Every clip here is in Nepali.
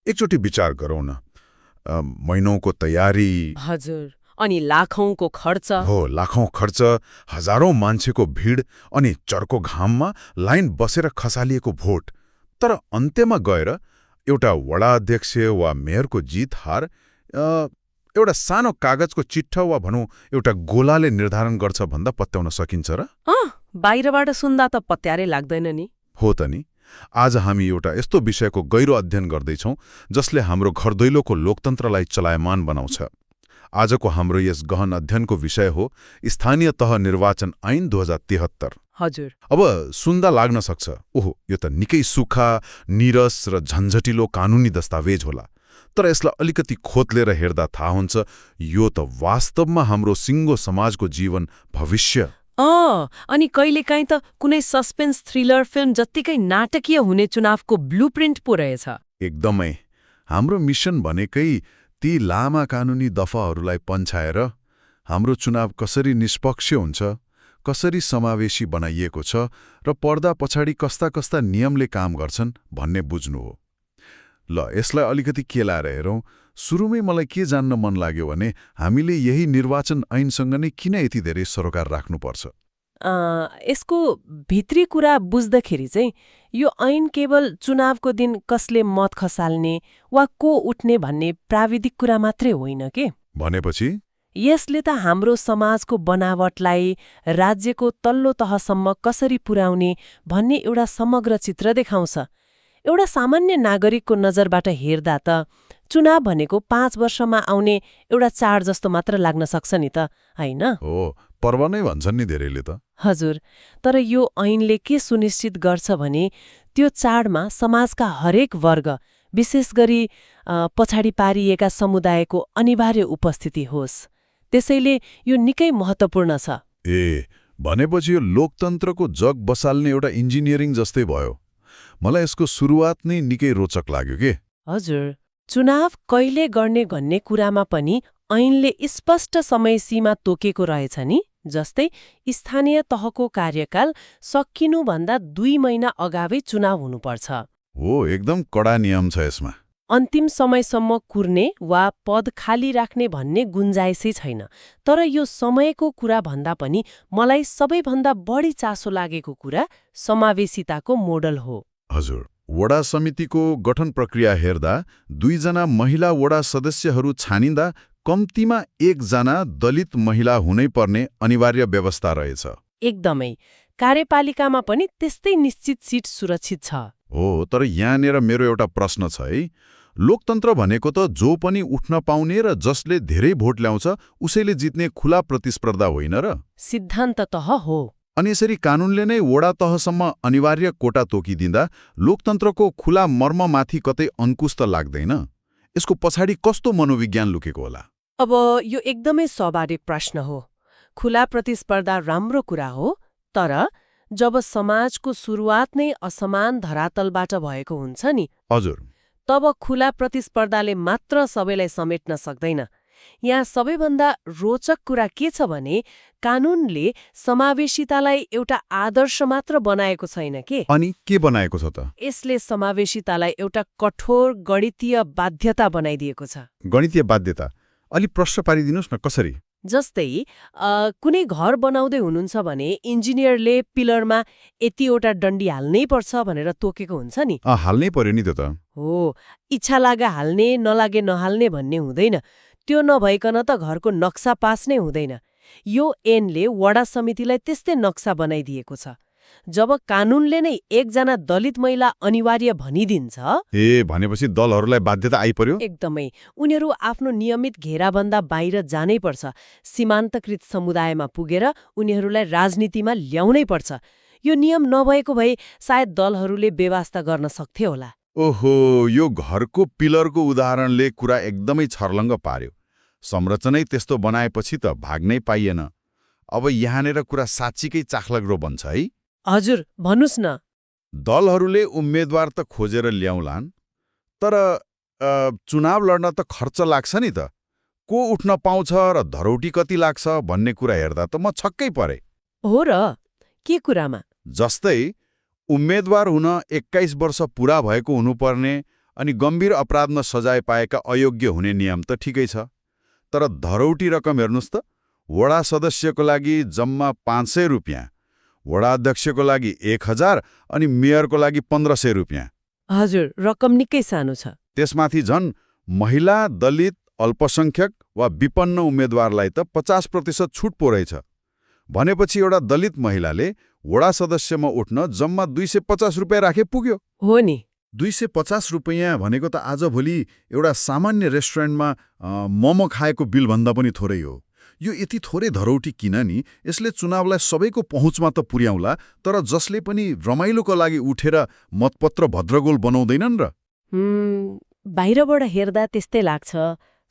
एकचोटि विचार गरौँ न। महिनौको तयारी। हजुर, अनि लाखौंको खर्च। हो, लाखौं खर्च, हजारौं मान्छेको भिड अनि चर्को घाममा लाइन बसेर खसालिएको भोट। तर अन्त्यमा गएर एउटा वडा अध्यक्ष वा मेयरको जित हार एउटा सानो कागजको चिट्ठा वा भनौँ एउटा गोलाले निर्धारण गर्छ भन्दा पत्याउन सकिन्छ र? बाहिरबाट सुन्दा त पत्यारै लाग्दैन नि। हो त नि। आज हामी एउटा यस्तो विषयको गहिरो अध्ययन गर्दैछौँ जसले हाम्रो घरदैलोको लोकतन्त्रलाई चलायमान बनाउँछ। आजको हाम्रो यस गहन अध्ययनको विषय हो स्थानीय तह निर्वाचन ऐन 2073। हजुर। अब सुन्दा लाग्न सक्छ, ओहो, यो त निकै सुक्खा, नीरस र झन्झटिलो कानुनी दस्तावेज होला। तर यसलाई अलिकति खोतलेर हेर्दा थाहा हुन्छ, यो त वास्तवमा हाम्रो सिङ्गो समाजको जीवन, भविष्य। अनि कहिलेकाहीँ त कुनै सस्पेन्स थ्रिलर फिल्म जत्तिकै नाटकीय हुने चुनावको ब्लुप्रिन्ट पो रहेछ। एकदमै। हाम्रो मिसन भनेकै ती लामा कानुनी दफाहरूलाई पन्छाएर हाम्रो चुनाव कसरी निष्पक्ष हुन्छ, कसरी समावेशी बनाइएको छ र पर्दा पछाडि कस्ता कस्ता नियमले काम गर्छन् भन्ने बुझ्नु हो। ल, यसलाई अलिकति केलाएर हेरौँ। सुरुमै मलाई के जान्न मन लाग्यो भने हामीले यही निर्वाचन ऐनसँग नै किन यति धेरै सरोकार राख्नुपर्छ? यसको भित्री कुरा बुझ्दाखेरि चाहिँ यो ऐन केवल चुनावको दिन कसले मत खसाल्ने वा को उठ्ने भन्ने प्राविधिक कुरा मात्रै होइन के। भनेपछि यसले त हाम्रो समाजको बनावटलाई राज्यको तल्लो तहसम्म कसरी पुर्याउने भन्ने एउटा समग्र चित्र देखाउँछ। एउटा सामान्य नागरिकको नजरबाट हेर्दा त चुनाव भनेको 5 वर्षमा आउने एउटा चाड जस्तो मात्र लाग्न सक्छ नि त, होइन? हो, पर्व नै भन्छन् नि धेरैले त। हजुर, तर यो ऐनले के सुनिश्चित गर्छ भने त्यो चाडमा समाजका हरेक वर्ग, विशेष गरी पछाडि पारिएका समुदायको अनिवार्य उपस्थिति होस्। त्यसैले यो निकै महत्त्वपूर्ण छ। भनेपछि यो लोकतन्त्रको जग बसाल्ने एउटा इन्जिनियरिङ जस्तै भयो। मलाई यसको सुरुवात नै निकै रोचक लाग्यो के। हजुर, चुनाव कहिले गर्ने भन्ने कुरामा पनि ऐनले स्पष्ट समय सीमा तोकेको रहेछ नि। जस्तै स्थानीय तहको कार्यकाल सकिनुभन्दा 2 महिना अगावै चुनाव हुनुपर्छ। हो, एकदम कडा नियम छ यसमा। अन्तिम समयसम्म कुर्ने वा पद खाली राख्ने भन्ने गुन्जाइसै छैन। तर यो समयको कुरा भन्दा पनि मलाई सबैभन्दा बढी चासो लागेको कुरा समावेशिताको मोडल हो। हजुर, वडा समितिको गठन प्रक्रिया हेर्दा 2 जना महिला वडा सदस्यहरू छानिँदा कम्तीमा 1 जना दलित महिला हुनै पर्ने अनिवार्य व्यवस्था रहेछ। एकदमै। कार्यपालिकामा पनि त्यस्तै निश्चित सिट सुरक्षित छ। हो, तर यहाँनिर मेरो एउटा प्रश्न छ है। लोकतन्त्र भनेको त जो पनि उठ्न पाउने र जसले धेरै भोट ल्याउँछ उसैले जित्ने खुला प्रतिस्पर्धा होइन र? सिद्धान्त तह हो। अनि यसरी कानुनले नै वडा तहसम्म अनिवार्य कोटा तोकिदिँदा लोकतन्त्रको खुला मर्ममाथि कतै अंकुश त लाग्दैन? यसको पछाडि कस्तो मनोविज्ञान लुकेको होला? अब यो एकदमै स्वाभाविक प्रश्न हो। खुला प्रतिस्पर्धा राम्रो कुरा हो, तर जब समाजको सुरुवात नै असमान धरातलबाट भएको हुन्छ नि, हजुर, तब खुला प्रतिस्पर्धाले मात्र सबैलाई समेट्न सक्दैन। यहाँ सबैभन्दा रोचक कुरा के छ भने कानुनले समावेशितालाई एउटा आदर्श मात्र बनाएको छैन के। अनि के बनाएको छ त? यसले समावेशितालाई एउटा कठोर गणितीय बाध्यता बनाइदिएको छ। गणितीय बाध्यता? अलि प्रश्न पारिदिनुहोस् न, कसरी? जस्तै कुनै घर बनाउँदै हुनुहुन्छ भने इन्जिनियरले पिलरमा यतिवटा डन्डी हाल्नै पर्छ भनेर तोकेको हुन्छ नि। हाल्नै पर्यो नि त। हो, इच्छा लागे हाल्ने, नलागे नहाल्ने भन्ने हुँदैन। त्यो नभइकन त घरको नक्सा पास नै हुँदैन। यो ऐनले वडा समितिलाई त्यस्तै नक्सा बनाइदिएको छ। जब कानुनले नै 1 जना दलित महिला अनिवार्य भनिदिन्छ, भनेपछि दलहरूलाई बाध्यता आइपर्यो? एकदमै। उनीहरू आफ्नो नियमित घेराभन्दा बाहिर जानै पर्छ। सीमान्तकृत समुदायमा पुगेर उनीहरूलाई राजनीतिमा ल्याउनै पर्छ। यो नियम नभएको भए सायद दलहरूले बेवास्ता गर्न सक्थे होला। ओहो, यो घरको पिलरको उदाहरणले कुरा एकदमै छर्लङ्ग पार्यो। संरचनै त्यस्तो बनाएपछि त भाग्नै पाइएन। अब यहाँनिर कुरा साँच्चीकै चाखलाग्दो बन्छ है। हजुर, भन्नुस् न। दलहरूले उम्मेदवार त खोजेर ल्याउलान्, तर चुनाव लड्न त खर्च लाग्छ नि त। को उठ्न पाउँछ र धरौटी कति लाग्छ भन्ने कुरा हेर्दा त म छक्कै परे। हो र? के कुरामा? जस्तै उम्मेदवार हुन 21 वर्ष पुरा भएको हुनुपर्ने अनि गम्भीर अपराधमा सजाय पाएका अयोग्य हुने नियम त ठिकै छ, तर धरौटी रकम हेर्नुहोस् त, वडा सदस्यको लागि जम्मा 500 रुपियाँ, वडा अध्यक्षको लागि 1000 अनि मेयरको लागि 1500 रुपियाँ। हजुर, रकम निकै सानो छ। त्यसमाथि झन् महिला, दलित, अल्पसंख्यक वा विपन्न उम्मेद्वारलाई त 50% छुट पो रहेछ। भनेपछि एउटा दलित महिलाले वडा सदस्यमा उठ्न जम्मा 250 रुपियाँ राखे पुग्यो। हो नि। 250 रुपियाँ भनेको त आजभोलि एउटा सामान्य रेस्टुरेन्टमा मोमो खाएको बिलभन्दा पनि थोरै हो। यो यति थोरै धरौटी किन नि, यसले चुनावलाई सबैको पहुँचमा त पुर्याउला, तर जसले पनि रमाइलोको लागि उठेर मतपत्र भद्रगोल बनाउँदैनन् र। बाहिरबाट हेर्दा त्यस्तै लाग्छ,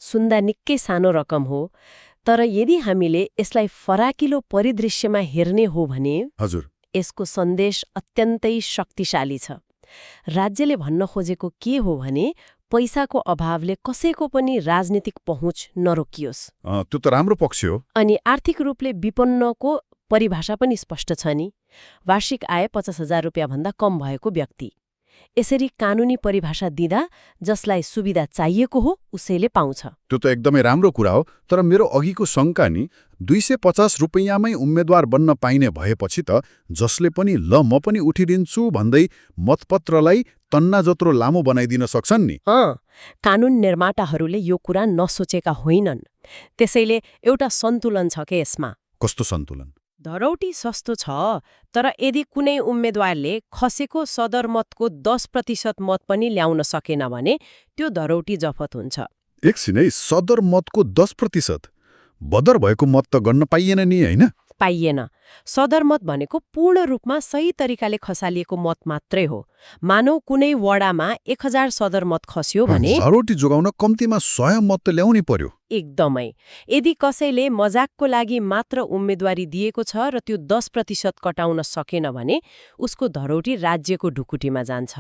सुन्दा निकै सानो रकम हो, तर यदि हामीले यसलाई फराकिलो परिदृश्यमा हेर्ने हो भने हजुर, यसको सन्देश अत्यन्तै शक्तिशाली छ। राज्यले भन्न खोजेको के हो भने पैसाको अभावले कसैको पनि राजनीतिक पहुँच नरोकियोस्। त्यो त राम्रो पक्ष हो। अनि आर्थिक रूपले विपन्नको परिभाषा पनि स्पष्ट छ नि, वार्षिक आय 50,000 रुपियाँभन्दा कम भएको व्यक्ति। यसरी कानुनी परिभाषा दिँदा जसलाई सुविधा चाहिएको हो उसैले पाउँछ। त्यो त एकदमै राम्रो कुरा हो, तर मेरो अघिको शङ्का नि 250 रुपियाँमै उम्मेद्वार बन्न पाइने भएपछि त जसले पनि ल म पनि उठिदिन्छु भन्दै मतपत्रलाई तन्ना जत्रो लामो बनाइदिन सक्छन् नि। कानुन निर्माताहरूले यो कुरा नसोचेका होइनन्। त्यसैले एउटा सन्तुलन छ के यसमा। कस्तो सन्तुलन? धरौटी सस्तो छ, तर यदि कुनै उम्मेद्वारले खसेको सदरमतको 10% मत पनि ल्याउन सकेन भने त्यो धरौटी जफत हुन्छ। एकछिनै, सदरमतको 10%? बदर भएको मत त गर्न पाइएन नि, होइन? पाइएन। सदरमत भनेको पूर्ण रूपमा सही तरिकाले खसालिएको मत मात्रै हो। मानौ कुनै वडामा 1000 सदरमत खस्यो भने धरौटी जोगाउन कम्तीमा 100 मत त ल्याउनै पर्यो। एकदमै। यदि कसैले मजाकको लागि मात्र उम्मेदवारी दिएको छ र त्यो 10% कटाउन सकेन भने उसको धरौटी राज्यको ढुकुटीमा जान्छ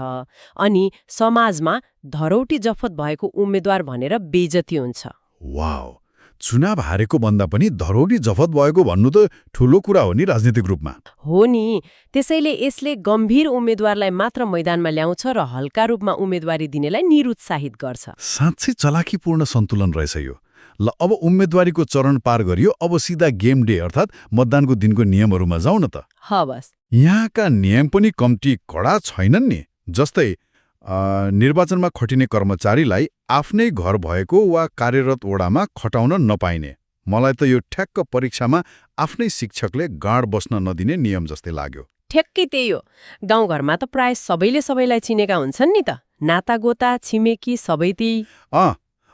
अनि समाजमा धरौटी जफत भएको उम्मेद्वार भनेर बेइज्जती हुन्छ। वाउ, चुनाव हारेको भन्दा पनि धरौटी जफत भएको भन्नु त ठूलो कुरा हो नि राजनीतिक रूपमा। हो नि, त्यसैले यसले गम्भीर उम्मेद्वारलाई मात्र मैदानमा ल्याउँछ र हल्का रूपमा उम्मेदवारी दिनेलाई निरुत्साहित गर्छ। साँच्चै चलाखीपूर्ण सन्तुलन रहेछ यो। ल, अब उम्मेदवारीको चरण पार गरियो, अब सिधा गेम डे अर्थात् मतदानको दिनको नियमहरूमा जाउँ न त। हवस्। यहाँका नियम पनि कम्ती कडा छैनन् नि। जस्तै निर्वाचनमा खटिने कर्मचारीलाई आफ्नै घर भएको वा कार्यरत वडामा खटाउन नपाइने। मलाई त यो ठ्याक्क परीक्षामा आफ्नै शिक्षकले गाँड बस्न नदिने नियम जस्तै लाग्यो। ठ्याक्कै त्यही हो। गाउँघरमा त प्राय सबैलाई चिनेका हुन्छन् नि त, नातागोता, छिमेकी सबै त्यही।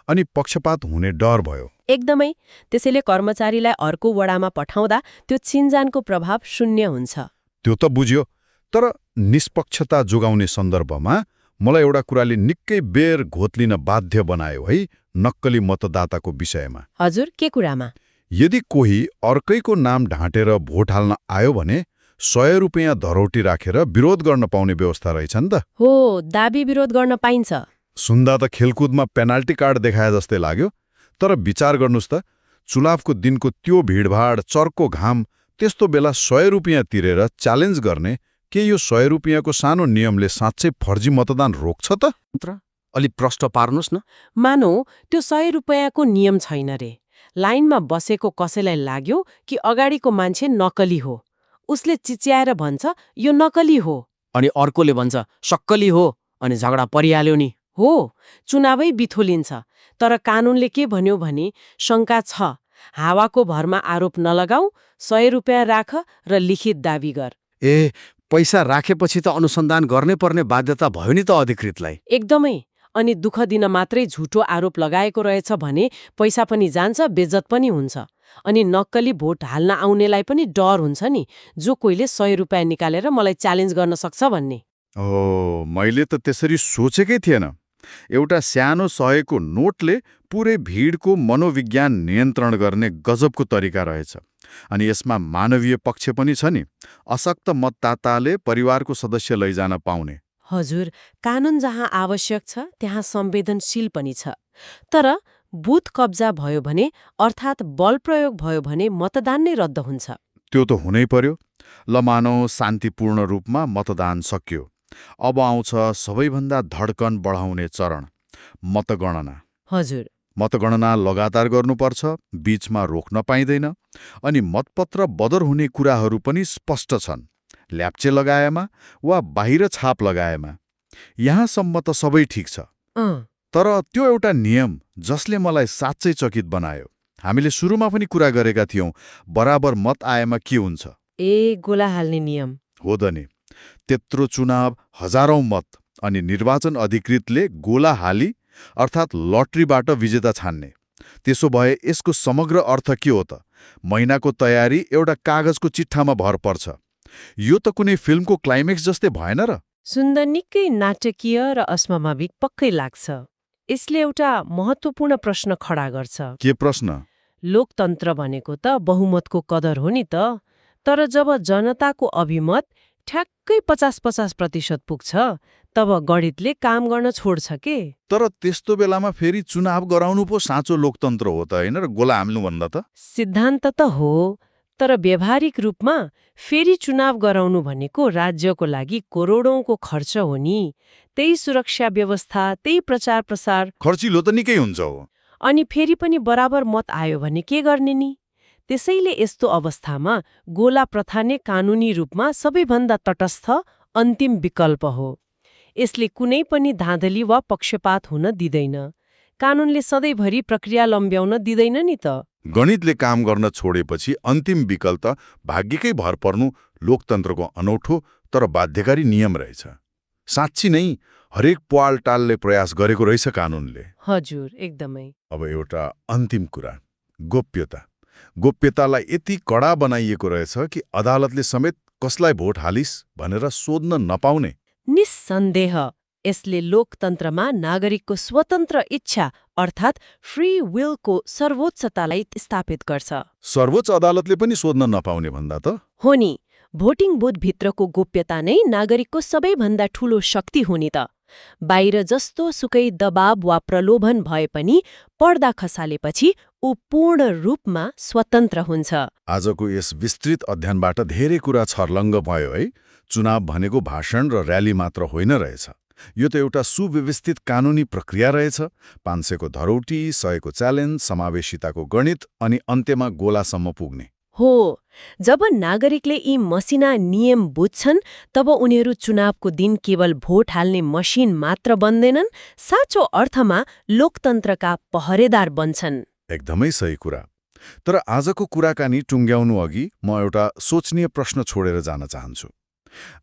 अनि पक्षपात हुने डर भयो। एकदमै। त्यसैले कर्मचारीलाई अर्को वडामा पठाउँदा त्यो चिनजानको प्रभाव शून्य हुन्छ। त्यो त बुझ्यो, तर निष्पक्षता जोगाउने सन्दर्भमा मलाई एउटा कुराले निकै बेर घोत्लिन बाध्य बनायो है, नक्कली मतदाताको विषयमा। हजुर, के कुरामा? यदि कोही अर्कैको नाम ढाँटेर भोट हाल्न आयो भने 100 रुपियाँ धरौटी राखेर विरोध गर्न पाउने व्यवस्था रहेछ नि त। हो, दाबी विरोध गर्न पाइन्छ। सुन्दा त खेलकुदमा पेनाल्टी कार्ड देखाए जस्तै लाग्यो, तर विचार गर्नुस् त, चुनावको दिनको त्यो भिडभाड, चर्को घाम, त्यस्तो बेला 100 रुपियाँ तिरेर च्यालेन्ज गर्ने, के यो 100 रुपियाँको सानो नियमले साँच्चै फर्जी मतदान रोक्छ त? अलि प्रश्न पार्नुहोस् न। मानौ त्यो 100 रुपियाँको नियम छैन रे। लाइनमा बसेको कसैलाई लाग्यो कि अगाडिको मान्छे नकली हो। उसले चिच्याएर भन्छ यो नकली हो, अनि अर्कोले भन्छ सक्कली हो, अनि झगडा परिहाल्यो नि। हो, चुनावै बिथोलिन्छ। तर कानुनले के भन्यो भने शङ्का छ, हावाको भरमा आरोप नलगाऊ, 100 रुपियाँ राख र लिखित दाबी गर। पैसा राखेपछि त अनुसन्धान गर्नै पर्ने बाध्यता भयो नि त अधिकृतलाई। एकदमै। अनि दुःख दिन मात्रै झुटो आरोप लगाएको रहेछ भने पैसा पनि जान्छ, बेज्जत पनि हुन्छ। अनि नक्कली भोट हाल्न आउनेलाई पनि डर हुन्छ नि, जो कोहीले 100 रुपियाँ निकालेर मलाई च्यालेन्ज गर्न सक्छ भन्ने। मैले त त्यसरी सोचेकै थिएन। एउटा सानो 100 को नोटले पुरै भिडको मनोविज्ञान नियन्त्रण गर्ने गजबको तरिका रहेछ। अनि यसमा मानवीय पक्ष पनि छ नि। अशक्त मतदाताले परिवारको सदस्य लैजान पाउने। हजुर, कानुन जहाँ आवश्यक छ त्यहाँ संवेदनशील पनि छ। तर बुथ कब्जा भयो भने अर्थात् बल प्रयोग भयो भने मतदान नै रद्द हुन्छ। त्यो त हुनै पर्यो। ल, मानौ शान्तिपूर्ण रूपमा मतदान सकियो, अब आउँछ सबैभन्दा धड्कन बढाउने चरण, मतगणना। हजुर। मतगणना लगातार गर्नुपर्छ, बीचमा रोक्न पाइँदैन, अनि मतपत्र बदर हुने कुराहरू पनि स्पष्ट छन्, ल्याप्चे लगाएमा वा बाहिर छाप लगाएमा। यहाँसम्म त सबै ठिक छ। तर त्यो एउटा नियम जसले मलाई साँच्चै चकित बनायो। हामीले सुरुमा पनि कुरा गरेका थियौं, बराबर मत आएमा के हुन्छ। गोला हाल्ने नियम हो त नि, त्यत्रो चुनाव, हजारौं मत, अनि निर्वाचन अधिकृतले गोला हाली अर्थात् लटरीबाट विजेता छान्ने। त्यसो भए यसको समग्र अर्थ के हो त? महिनाको तयारी एउटा कागजको चिट्ठामा भर पर्छ। यो त कुनै फिल्मको क्लाइमेक्स जस्तै भएन र? सुन्दा निकै नाटकीय र अस्वाभाविक पक्कै लाग्छ। यसले एउटा महत्त्वपूर्ण प्रश्न खडा गर्छ। के प्रश्न? लोकतन्त्र भनेको त बहुमतको कदर हो नि त। तर जब जनताको अभिमत ठ्याक्कै 50-50% पुग्छ, तब गणितले काम गर्न छोड्छ के? तर त्यस्तो बेलामा फेरि चुनाव गराउनु पो साँचो लोकतन्त्र हो त होइन र गोला हाल्नुभन्दा त? सिद्धान्त त हो, तर व्यावहारिक रूपमा फेरि चुनाव गराउनु भनेको राज्यको लागि करोडौंको खर्च हो नि। त्यही सुरक्षा व्यवस्था, त्यही प्रचार प्रसार। खर्चिलो त निकै हुन्छ हो। अनि फेरि पनि बराबर मत आयो भने के गर्ने नि? त्यसैले यस्तो अवस्थामा गोला प्रथा नै कानूनी रूपमा सबैभन्दा तटस्थ अन्तिम विकल्प हो। यसले कुनै पनि धाँधली वा पक्षपात हुन दिँदैन। कानूनले सधैँभरि प्रक्रिया लम्ब्याउन दिँदैन नि त। गणितले काम गर्न छोडेपछि अन्तिम विकल्प भाग्यकै भर पर्नु लोकतन्त्रको अनौठो तर बाध्यकारी नियम रहेछ। साँच्ची नै हरेक पाल टाल्ने प्रयास गरेको रहेछ कानूनले। हजुर, एकदमै। अब एउटा अन्तिम कुरा, गोप्यता। गोप्यतालाई यति कडा बनाइएको रहेछ कि अदालतले समेत कसलाई भोट हालिस् भनेर सोध्न नपाउने। निस्सन्देह यसले लोकतन्त्रमा नागरिकको स्वतन्त्र इच्छा अर्थात् फ्री विलको सर्वोच्चतालाई स्थापित गर्छ। सर्वोच्च अदालतले पनि सोध्न नपाउने भन्दा त? हो नि, भोटिङ बुथभित्रको गोप्यता नै नागरिकको सबैभन्दा ठूलो शक्ति हो नि त। बाहिर जस्तो सुकै दबाव वा प्रलोभन भए पनि पर्दा खसालेपछि ऊ पूर्ण रूपमा स्वतन्त्र हुन्छ। आजको यस विस्तृत अध्ययनबाट धेरै कुरा छर्लङ्ग भयो है। चुनाव भनेको भाषण र र्याली मात्र होइन रहेछ। यो त एउटा सुव्यवस्थित कानूनी प्रक्रिया रहेछ। 500 को धरौटी, 100 को च्यालेन्ज, समावेशिताको गणित अनि अन्त्यमा गोलासम्म पुग्ने हो। जब नागरिकले यी मसिना नियम बुझ्छन्, तब उनीहरू चुनावको दिन केवल भोट हाल्ने मसिन मात्र बन्दैनन्, साँचो अर्थमा लोकतन्त्रका पहरेदार बन्छन्। एकदमै सही कुरा। तर आजको कुराकानी टुङ्ग्याउनु अघि म एउटा सोचनीय प्रश्न छोडेर जान चाहन्छु।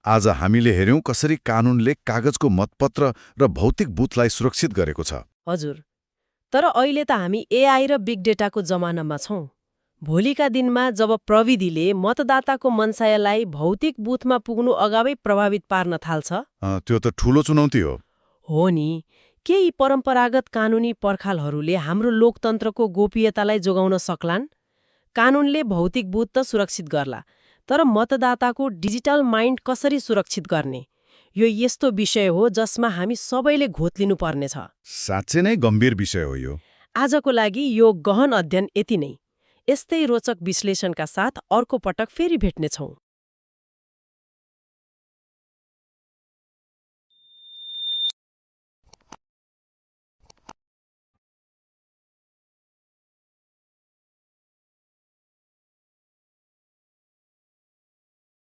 आज हामीले हेर्यौं कसरी कानूनले कागजको मतपत्र र भौतिक बुथलाई सुरक्षित गरेको छ। हजुर, तर अहिले त हामी एआई र बिग डेटाको जमानामा छौं। भोलिका दिनमा जब प्रविधिले मतदाताको मनसायलाई भौतिक बुथमा पुग्नु अगावै प्रभावित पार्न थाल्छ, त्यो त ठूलो चुनौती हो। हो नि, के यी परम्परागत कानूनी पर्खालहरूले हाम्रो लोकतन्त्रको गोप्यतालाई जोगाउन सक्लान्? कानूनले भौतिक बुथ त सुरक्षित गर्ला, तर मतदाताको डिजिटल माइन्ड कसरी सुरक्षित गर्ने? यो यस्तो विषय हो जसमा हामी सबैले घोत्लिनु पर्नेछ। साँच्चै नै गम्भीर विषय हो यो। आजको लागि यो गहन अध्ययन यति नै। यस्तै रोचक विश्लेषणका साथ अर्को पटक फेरि भेट्नेछौँ।